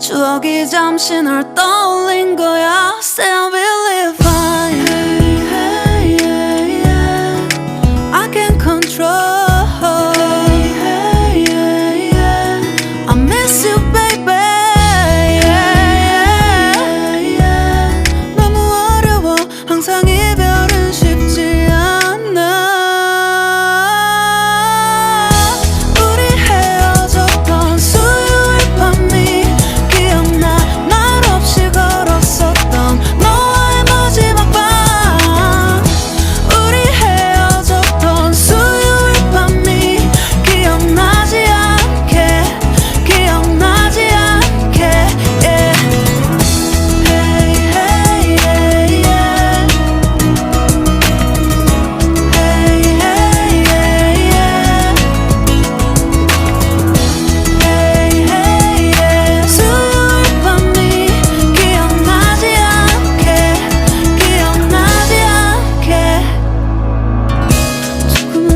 추억이 잠시 널 떠올린 거야. Say I will live fine. Hey, hey, yeah, yeah. I can control. Hey, hey, yeah, yeah. I miss you, baby. Yeah, yeah, yeah. 너무 어려워. 항상 이별은 쉽지 않아.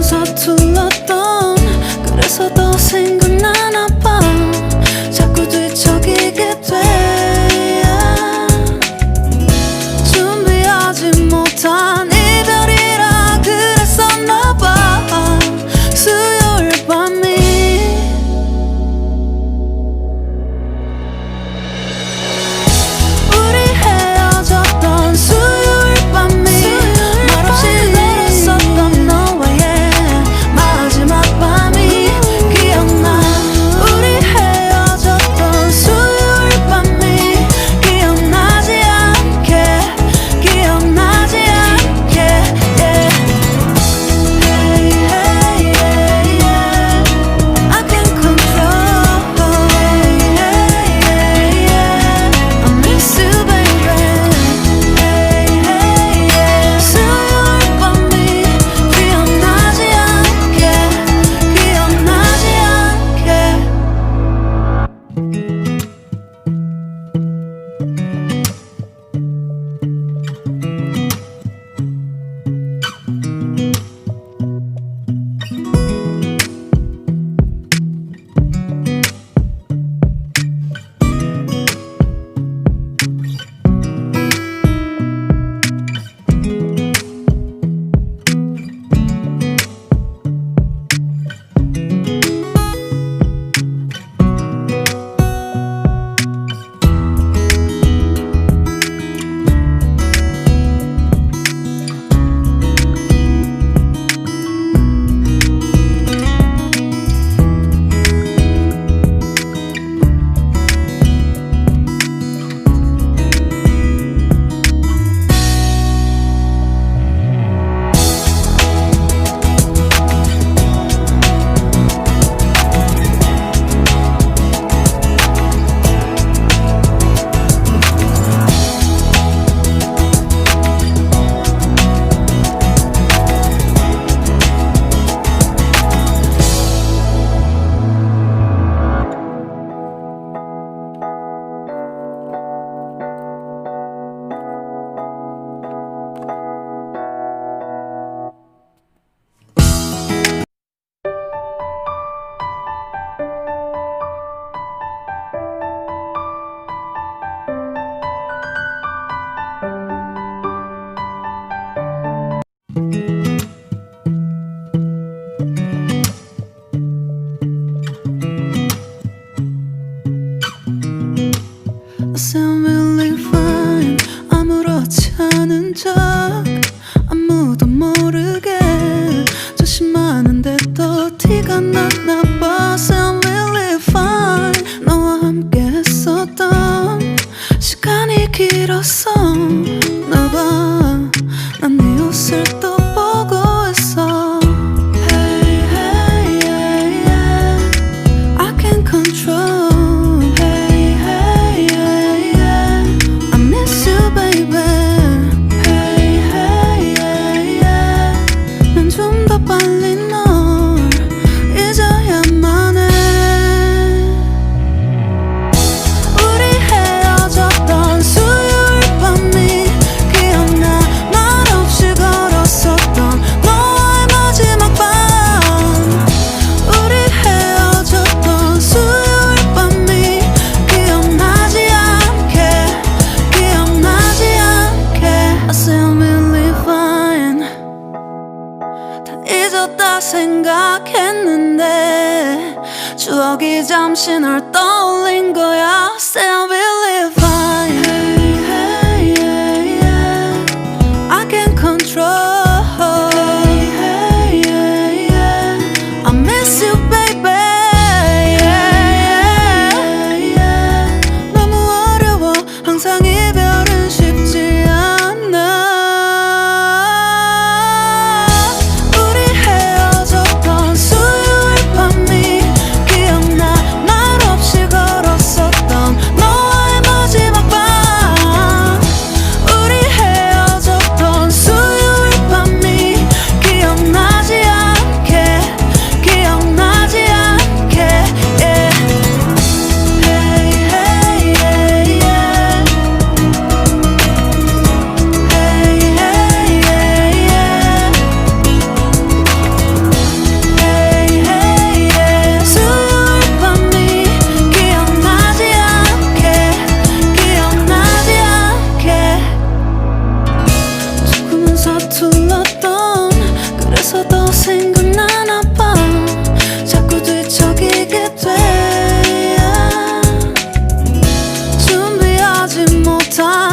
서툴렀던 그래서 더 생각나나 봐. 자꾸 뒤척이게 돼. 준비하지 못한 이별이라 그랬었나 봐. 수요일 밤이 우리 헤어졌던 수요일 밤이 말없이 걸었었던 너와의 마지막 밤이 기억나. 우리 헤어졌던 수요일 밤이 기억나지 않게, 기억나지 않게. Yeah. Hey, hey, yeah, yeah. I can control. Hey, hey, yeah, yeah. I miss you, baby. Hey, hey, yeah. 수요일 밤이 기억나지 않게, 기억나지 않게. I sound really fine. 아무렇지 않은 척 아무도 모르게 조심하는데 또 티가 나나 봐. Sound really fine. 너와 함께 했었던 시간이 길었어 나 봐. 난 네 옷을 또 보고 있어. Hey, hey, yeah, yeah. I can control. 빨리 널 잊어야만 해. 우리 헤어졌던 수요일 밤 잠시 널 떠올린 거야. Say I believe fine. Hey, hey, yeah. I can't control. Hey, hey, yeah. I miss you, baby. Yeah, yeah, yeah. 너무 어려워. 항상 이별은 쉽지 않아. 우리 헤어졌던 수요일 밤이 기억나. 말 없이 걸었었던 너와의 마지막 밤. 우리 헤어졌던 수요일 밤이 기억나지 않게, 기억나지 않게. Yeah. Hey, hey, yeah, yeah. Hey, hey, yeah, yeah. Hey, hey, yeah. 수요일 밤이 기억나지 않게, 기억나지 않게. 조금은 서툴렀던 그래서 더 생각나나 봐. 자꾸 뒤척이게 돼. 준비하지 못한